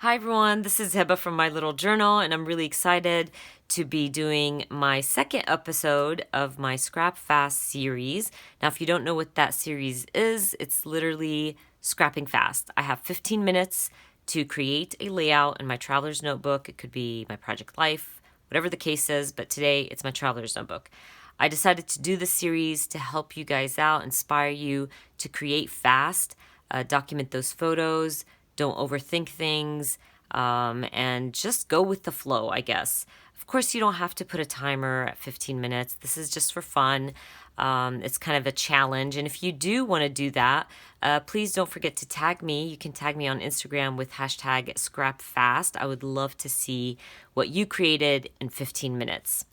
Hi everyone, this is Heba from My Little Journal, and I'm really excited to be doing my second episode of my Scrap Fast series. Now, if you don't know what that series is, it's literally scrapping fast. I have 15 minutes to create a layout in my traveler's notebook. It could be my project life, whatever the case is, but today it's my traveler's notebook. I decided to do this series to help you guys out, inspire you to create fast, document those photos, don't overthink things, and just go with the flow, I guess. Of course, you don't have to put a timer at 15 minutes. This is just for fun. It's kind of a challenge. And if you do want to do that, please don't forget to tag me. You can tag me on Instagram with hashtag #ScrapFast. I would love to see what you created in 15 minutes.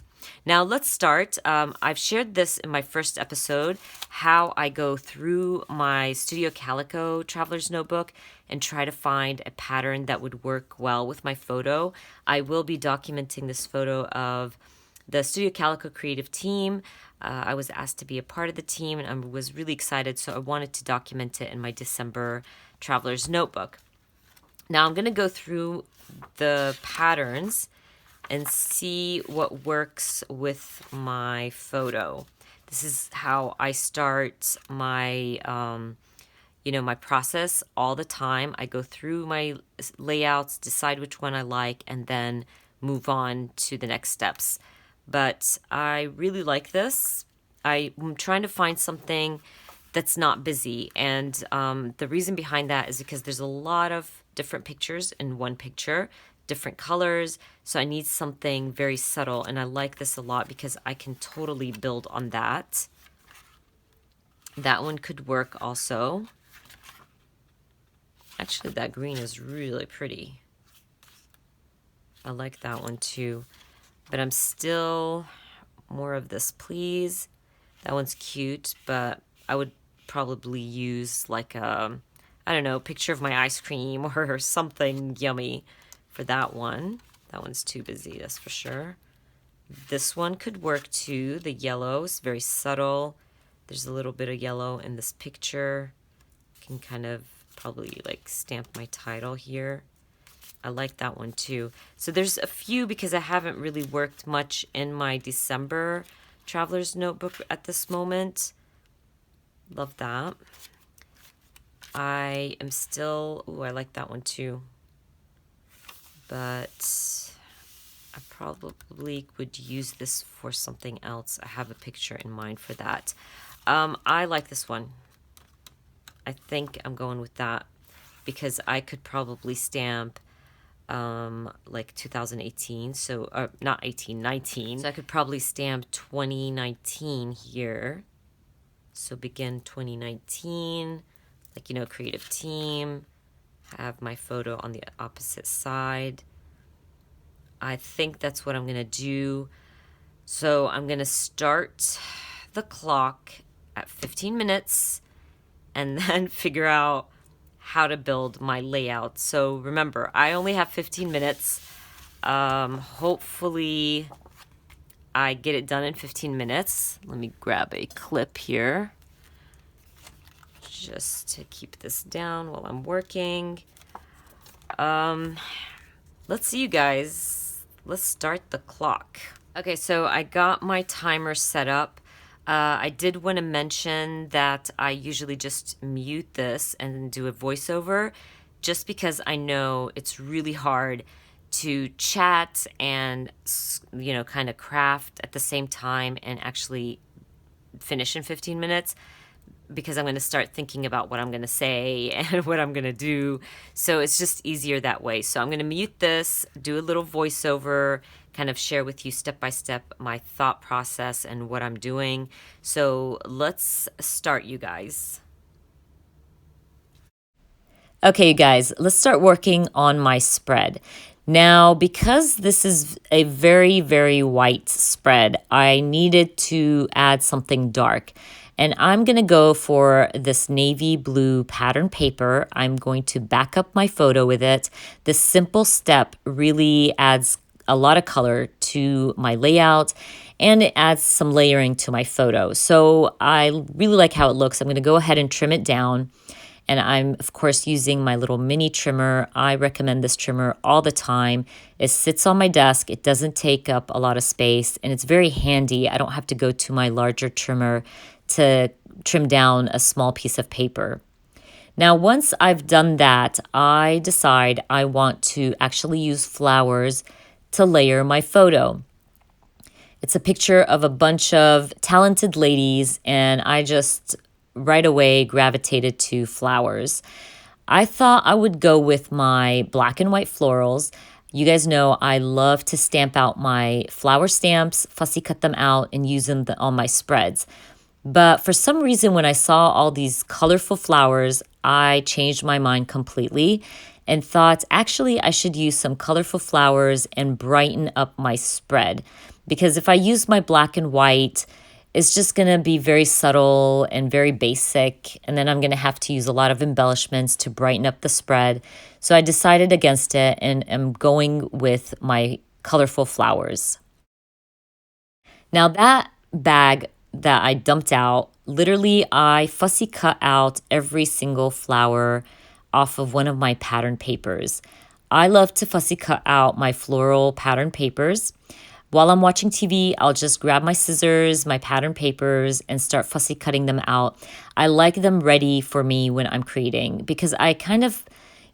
Now let's start. I've shared this in my first episode, how I go through my Studio Calico Traveler's Notebook and try to find a pattern that would work well with my photo. I will be documenting this photo of the Studio Calico creative team. I was asked to be a part of the team and I was really excited, so I wanted to document it in my December Traveler's Notebook. Now I'm going to go through the patterns and see what works with my photo. This is how I start my, my process all the time. I go through my layouts, decide which one I like, and then move on to the next steps. But I really like this. I'm trying to find something that's not busy. And the reason behind that is because there's a lot of different pictures in one picture, different colors, so I need something very subtle, and I like this a lot because I can totally build on that. That one could work also. Actually, that green is really pretty. I like that one too, but I'm still more of this, please. That one's cute, but I would probably use like a, I don't know, picture of my ice cream or something yummy for that one. That one's too busy, that's for sure. This one could work too. The yellow is very subtle. There's a little bit of yellow in this picture. Can kind of probably like stamp my title here. I like that one too. So there's a few because I haven't really worked much in my December Traveler's Notebook at this moment. Love that. I am still, I like that one too. But I probably would use this for something else. I have a picture in mind for that. I like this one. I think I'm going with that because I could probably stamp like 2018, so not 18, 19. So I could probably stamp 2019 here. So begin 2019, like, creative team. Have my photo on the opposite side. I think that's what I'm going to do. So I'm going to start the clock at 15 minutes and then figure out how to build my layout. So remember, I only have 15 minutes. Hopefully I get it done in 15 minutes. Let me grab a clip here just to keep this down while I'm working. Let's see, you guys. Let's start the clock. Okay, so I got my timer set up. I did want to mention that I usually just mute this and do a voiceover just because I know it's really hard to chat and, kind of craft at the same time and actually finish in 15 minutes. Because I'm going to start thinking about what I'm going to say and what I'm going to do. So it's just easier that way. So I'm going to mute this, do a little voiceover, kind of share with you step by step my thought process and what I'm doing. So let's start, you guys. Okay, you guys, let's start working on my spread. Now, because this is a very, very white spread, I needed to add something dark. And I'm going to go for this navy blue pattern paper. I'm going to back up my photo with it. This simple step really adds a lot of color to my layout and it adds some layering to my photo. So I really like how it looks. I'm going to go ahead and trim it down. And I'm, of course, using my little mini trimmer. I recommend this trimmer all the time. It sits on my desk. It doesn't take up a lot of space, and it's very handy. I don't have to go to my larger trimmer to trim down a small piece of paper. Now, once I've done that, I decide I want to actually use flowers to layer my photo. It's a picture of a bunch of talented ladies, and I just right away gravitated to flowers. I thought I would go with my black and white florals. You guys know I love to stamp out my flower stamps, fussy cut them out, and use them on my spreads. But for some reason, when I saw all these colorful flowers, I changed my mind completely and thought actually I should use some colorful flowers and brighten up my spread. Because if I use my black and white, it's just going to be very subtle and very basic. And then I'm going to have to use a lot of embellishments to brighten up the spread. So I decided against it and am going with my colorful flowers. Now that bag that I dumped out, literally I fussy cut out every single flower off of one of my pattern papers. I love to fussy cut out my floral pattern papers. While I'm watching TV, I'll just grab my scissors, my pattern papers, and start fussy cutting them out. I like them ready for me when I'm creating because I kind of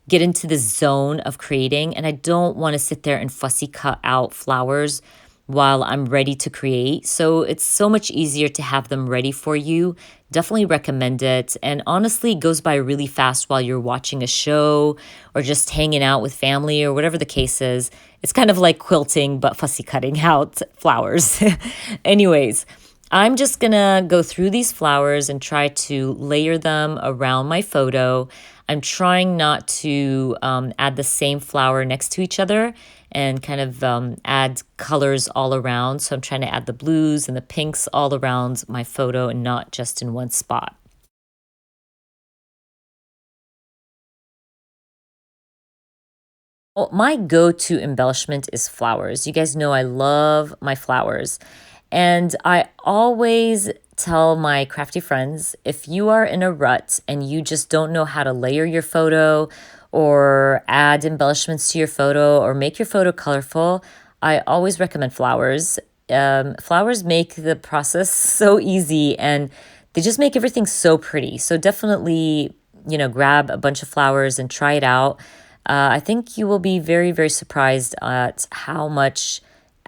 get into the zone of creating and I don't want to sit there and fussy cut out flowers while I'm ready to create. So it's so much easier to have them ready for you. Definitely recommend it. And honestly, it goes by really fast while you're watching a show or just hanging out with family or whatever the case is. It's kind of like quilting, but fussy cutting out flowers. Anyways, I'm just gonna go through these flowers and try to layer them around my photo. I'm trying not to add the same flower next to each other and kind of add colors all around. So I'm trying to add the blues and the pinks all around my photo and not just in one spot. Well, my go-to embellishment is flowers. You guys know I love my flowers. And I always tell my crafty friends, if you are in a rut and you just don't know how to layer your photo or add embellishments to your photo or make your photo colorful, I always recommend flowers. Flowers make the process so easy and they just make everything so pretty. So definitely, grab a bunch of flowers and try it out. I think you will be very, very surprised at how much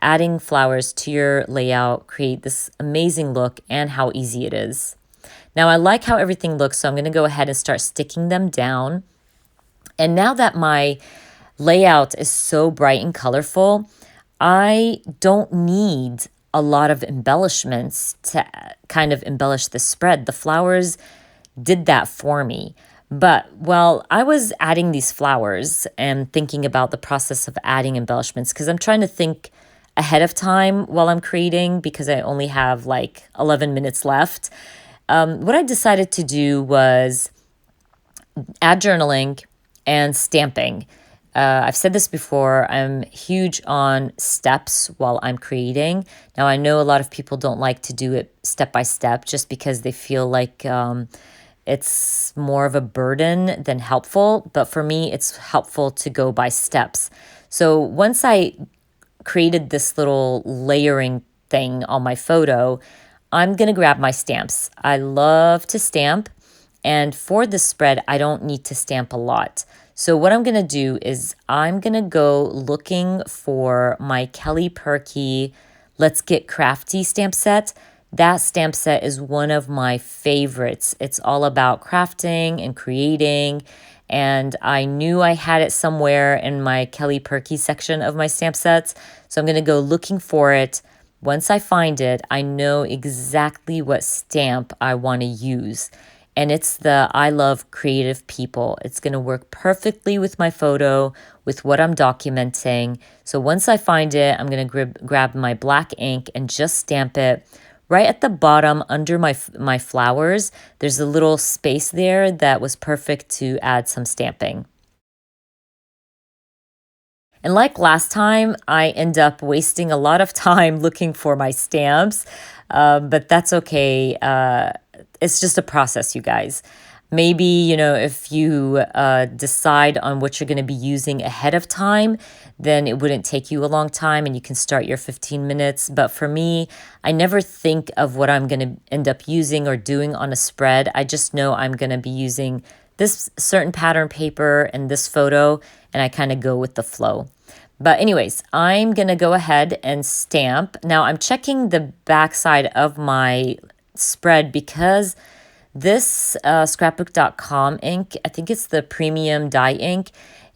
adding flowers to your layout create this amazing look and how easy it is. Now I like how everything looks, so I'm going to go ahead and start sticking them down. And now that my layout is so bright and colorful, I don't need a lot of embellishments to kind of embellish the spread. The flowers did that for me. But while I was adding these flowers and thinking about the process of adding embellishments, because I'm trying to think ahead of time while I'm creating because I only have like 11 minutes left, what I decided to do was add journaling and stamping. I've said this before, I'm huge on steps while I'm creating. Now, I know a lot of people don't like to do it step by step just because they feel like it's more of a burden than helpful. But for me, it's helpful to go by steps. So once I created this little layering thing on my photo, I'm going to grab my stamps. I love to stamp. And for this spread, I don't need to stamp a lot. So what I'm going to do is I'm going to go looking for my Kelly Perky Let's Get Crafty stamp set. That stamp set is one of my favorites. It's all about crafting and creating. And I knew I had it somewhere in my Kelly Perky section of my stamp sets. So I'm going to go looking for it. Once I find it, I know exactly what stamp I want to use. And it's the I Love Creative People. It's going to work perfectly with my photo, with what I'm documenting. So once I find it, I'm going to grab my black ink and just stamp it right at the bottom under my flowers. There's a little space there that was perfect to add some stamping. And like last time, I end up wasting a lot of time looking for my stamps, but that's okay. It's just a process, you guys. Maybe, if you decide on what you're going to be using ahead of time, then it wouldn't take you a long time and you can start your 15 minutes. But for me, I never think of what I'm going to end up using or doing on a spread. I just know I'm going to be using this certain pattern paper and this photo, and I kind of go with the flow. But anyways, I'm going to go ahead and stamp. Now I'm checking the backside of my spread because this scrapbook.com ink, I think it's the premium dye ink,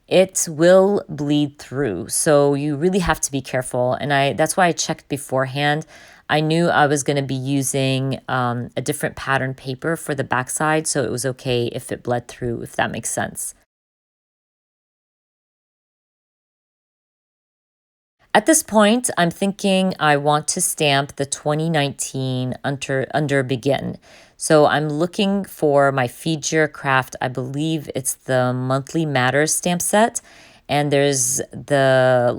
it will bleed through. So you really have to be careful. And that's why I checked beforehand. I knew I was going to be using a different pattern paper for the backside, so it was okay if it bled through, if that makes sense. At this point, I'm thinking I want to stamp the 2019 under Begin. So I'm looking for my Feed Your Craft. I believe it's the Monthly Matters stamp set. And there's the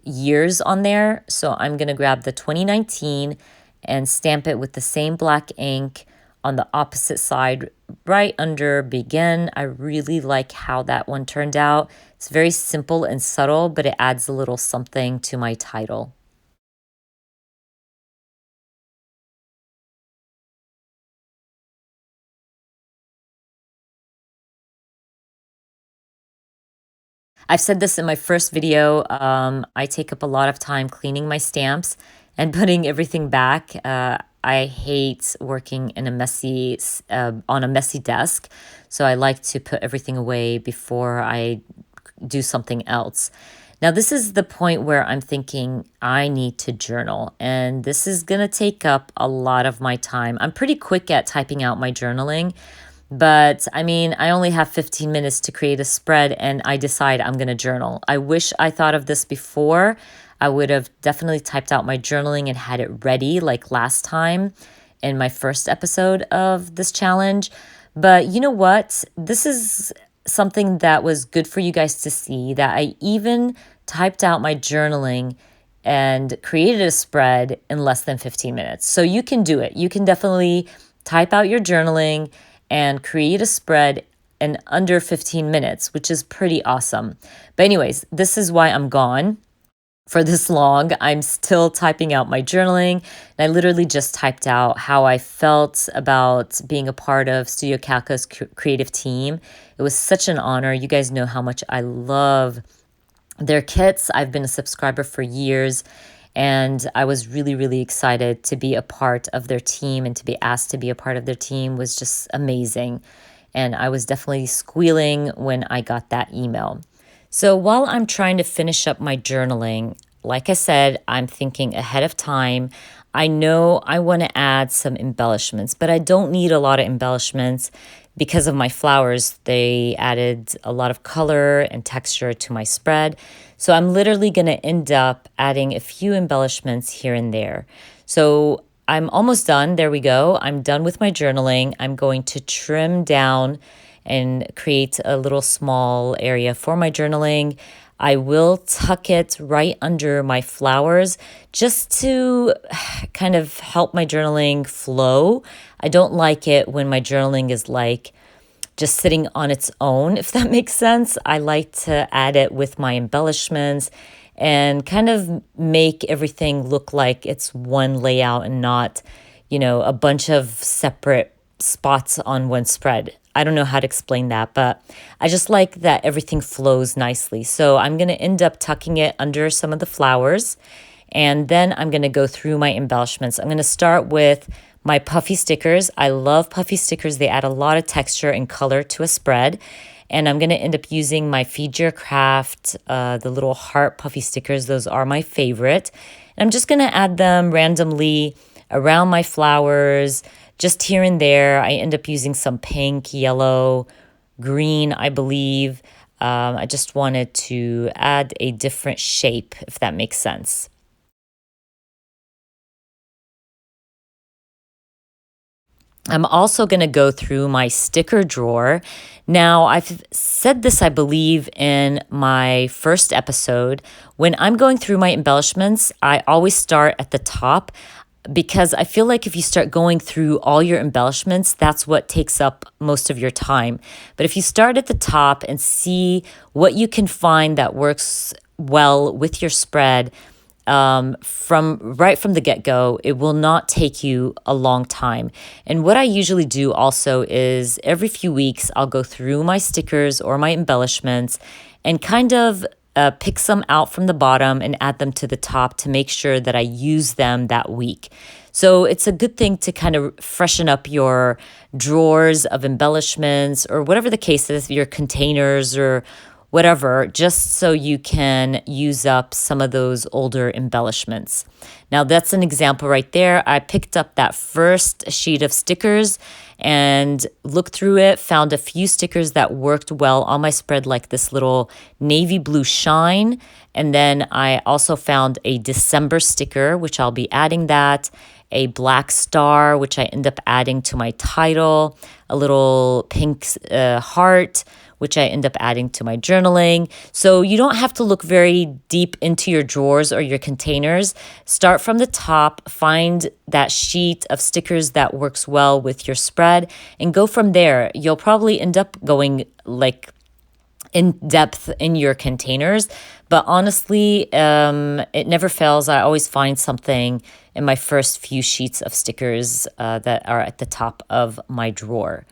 years on there. So I'm going to grab the 2019 and stamp it with the same black ink on the opposite side, right under Begin. I really like how that one turned out. It's very simple and subtle, but it adds a little something to my title. I've said this in my first video. I take up a lot of time cleaning my stamps and putting everything back. I hate working in on a messy desk, so I like to put everything away before I do something else. Now, this is the point where I'm thinking I need to journal, and this is going to take up a lot of my time. I'm pretty quick at typing out my journaling, but I mean, I only have 15 minutes to create a spread and I decide I'm going to journal. I wish I thought of this before. I would have definitely typed out my journaling and had it ready like last time in my first episode of this challenge. But you know what? This is something that was good for you guys to see, that I even typed out my journaling and created a spread in less than 15 minutes. So you can do it. You can definitely type out your journaling and create a spread in under 15 minutes, which is pretty awesome. But anyways, this is why I'm gone for this long. I'm still typing out my journaling, and I literally just typed out how I felt about being a part of Studio Calca's creative team. It was such an honor. You guys know how much I love their kits. I've been a subscriber for years, and I was really, really excited to be a part of their team, and to be asked to be a part of their team was just amazing. And I was definitely squealing when I got that email. So while I'm trying to finish up my journaling, like I said, I'm thinking ahead of time. I know I want to add some embellishments, but I don't need a lot of embellishments because of my flowers. They added a lot of color and texture to my spread. So I'm literally going to end up adding a few embellishments here and there. So I'm almost done. There we go. I'm done with my journaling. I'm going to trim down and create a little small area for my journaling. I will tuck it right under my flowers just to kind of help my journaling flow. I don't like it when my journaling is just sitting on its own, if that makes sense. I like to add it with my embellishments and kind of make everything look like it's one layout and not, a bunch of separate spots on one spread. I don't know how to explain that, but I just like that everything flows nicely. So I'm going to end up tucking it under some of the flowers, and then I'm going to go through my embellishments. I'm going to start with my puffy stickers. I love puffy stickers. They add a lot of texture and color to a spread. And I'm going to end up using my Feed Your Craft, the little heart puffy stickers. Those are my favorite. And I'm just going to add them randomly around my flowers, just here and there. I end up using some pink, yellow, green, I believe. I just wanted to add a different shape, if that makes sense. I'm also going to go through my sticker drawer. Now, I've said this, I believe, in my first episode. When I'm going through my embellishments, I always start at the top. because I feel like if you start going through all your embellishments, that's what takes up most of your time. But if you start at the top and see what you can find that works well with your spread, from right from the get-go, it will not take you a long time. And what I usually do also is every few weeks I'll go through my stickers or my embellishments and kind of pick some out from the bottom and add them to the top to make sure that I use them that week. So it's a good thing to kind of freshen up your drawers of embellishments or whatever the case is, your containers or whatever, just so you can use up some of those older embellishments. Now that's an example right there. I picked up that first sheet of stickers and looked through it, found a few stickers that worked well on my spread, like this little navy blue shine. And then I also found a December sticker, which I'll be adding that, a black star, which I end up adding to my title, a little pink heart, which I end up adding to my journaling. So you don't have to look very deep into your drawers or your containers. Start from the top, find that sheet of stickers that works well with your spread, and go from there. You'll probably end up going like in depth in your containers, but honestly, it never fails. I always find something in my first few sheets of stickers that are at the top of my drawer.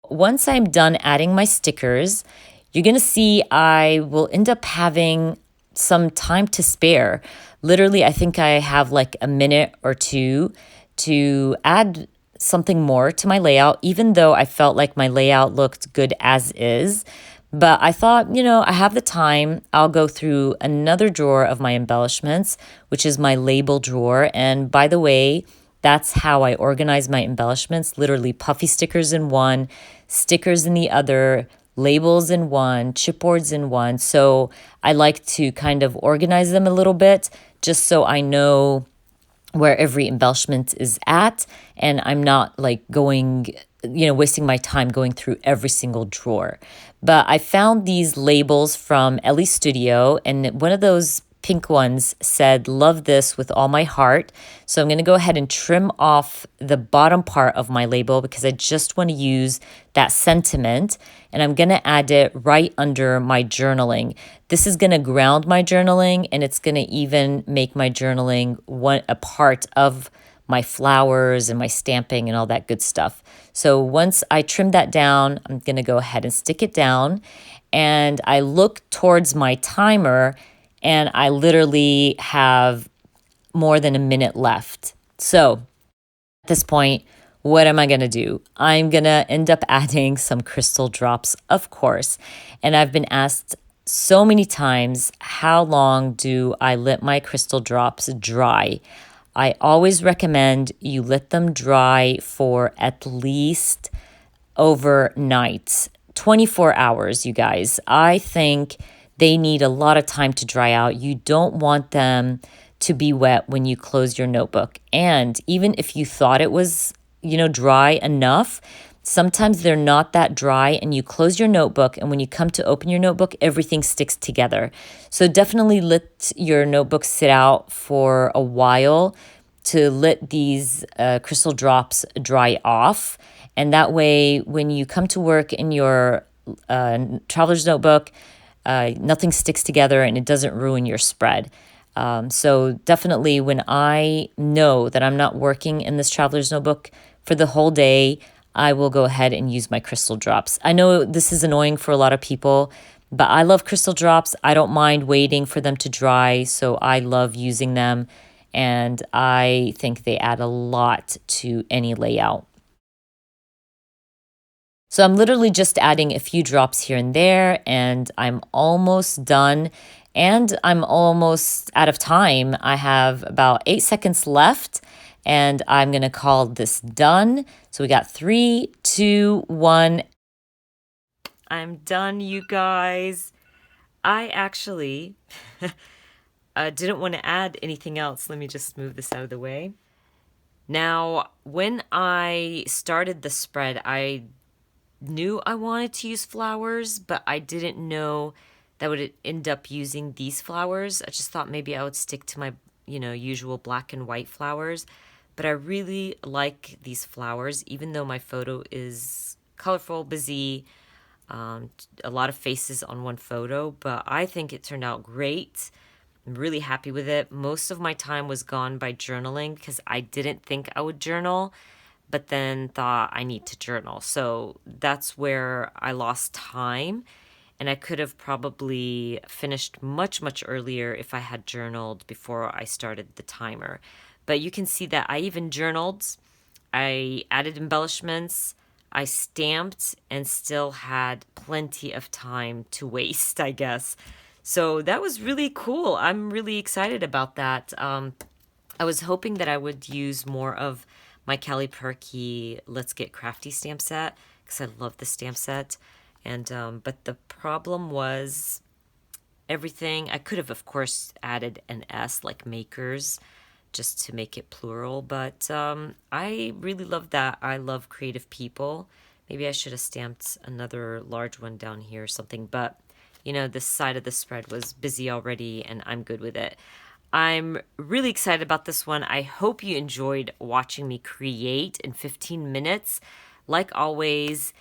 Once I'm done adding my stickers, you're going to see I will end up having some time to spare. Literally, I think I have like a minute or two to add something more to my layout, even though I felt like my layout looked good as is. But I thought, I have the time. I'll go through another drawer of my embellishments, which is my label drawer. And by the way, that's how I organize my embellishments, literally puffy stickers in one, stickers in the other, labels in one, chipboards in one. So I like to kind of organize them a little bit just so I know where every embellishment is at, and I'm not like wasting my time going through every single drawer. But I found these labels from Ellie Studio, and one of those pink ones said, "Love this with all my heart." So I'm going to go ahead and trim off the bottom part of my label because I just want to use that sentiment, and I'm going to add it right under my journaling. This is going to ground my journaling, and it's going to even make my journaling a part of my flowers and my stamping and all that good stuff. So once I trim that down, I'm going to go ahead and stick it down, and I look towards my timer, and I literally have more than a minute left. So at this point, what am I going to do? I'm going to end up adding some crystal drops, of course. And I've been asked so many times, how long do I let my crystal drops dry? I always recommend you let them dry for at least overnight, 24 hours, you guys. I think they need a lot of time to dry out. You don't want them to be wet when you close your notebook. And even if you thought it was, dry enough, sometimes they're not that dry, and you close your notebook, and when you come to open your notebook, everything sticks together. So definitely let your notebook sit out for a while to let these crystal drops dry off. And that way, when you come to work in your traveler's notebook, nothing sticks together and it doesn't ruin your spread. So definitely when I know that I'm not working in this traveler's notebook for the whole day, I will go ahead and use my crystal drops. I know this is annoying for a lot of people, but I love crystal drops. I don't mind waiting for them to dry, so I love using them, and I think they add a lot to any layout. So I'm literally just adding a few drops here and there, and I'm almost done, and I'm almost out of time. I have about 8 seconds left, and I'm going to call this done. So we got 3, 2, 1. I'm done, you guys. I actually didn't want to add anything else. Let me just move this out of the way. Now, when I started the spread, I knew I wanted to use flowers, but I didn't know that would end up using these flowers. I just thought maybe I would stick to my usual black and white flowers. But I really like these flowers, even though my photo is colorful, busy, a lot of faces on one photo. But I think it turned out great. I'm really happy with it. Most of my time was gone by journaling because I didn't think I would journal, but then thought I need to journal. So that's where I lost time. And I could have probably finished much, much earlier if I had journaled before I started the timer. But you can see that I even journaled. I added embellishments. I stamped and still had plenty of time to waste, I guess. So that was really cool. I'm really excited about that. I was hoping that I would use more of my Kelly Perky Let's Get Crafty stamp set because I love the stamp set. And but the problem was everything. I could have, of course, added an S like makers just to make it plural. But I really love that. I love creative people. Maybe I should have stamped another large one down here or something. But, this side of the spread was busy already and I'm good with it. I'm really excited about this one. I hope you enjoyed watching me create in 15 minutes. Like always,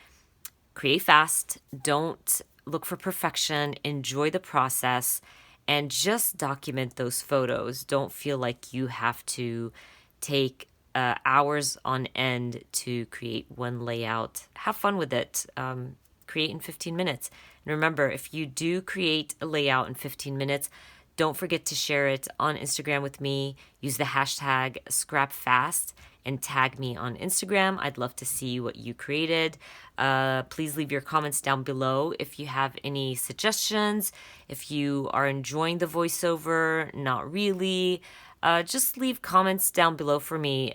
create fast. Don't look for perfection. Enjoy the process and just document those photos. Don't feel like you have to take hours on end to create one layout. Have fun with it. Create in 15 minutes. And remember, if you do create a layout in 15 minutes, don't forget to share it on Instagram with me. Use the hashtag ScrapFast and tag me on Instagram. I'd love to see what you created. Please leave your comments down below if you have any suggestions. If you are enjoying the voiceover, not really. Just leave comments down below for me,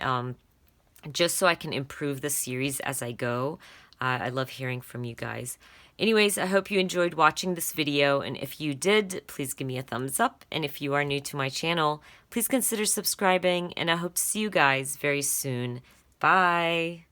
just so I can improve the series as I go. I love hearing from you guys. Anyways, I hope you enjoyed watching this video, and if you did, please give me a thumbs up. And if you are new to my channel, please consider subscribing, and I hope to see you guys very soon. Bye!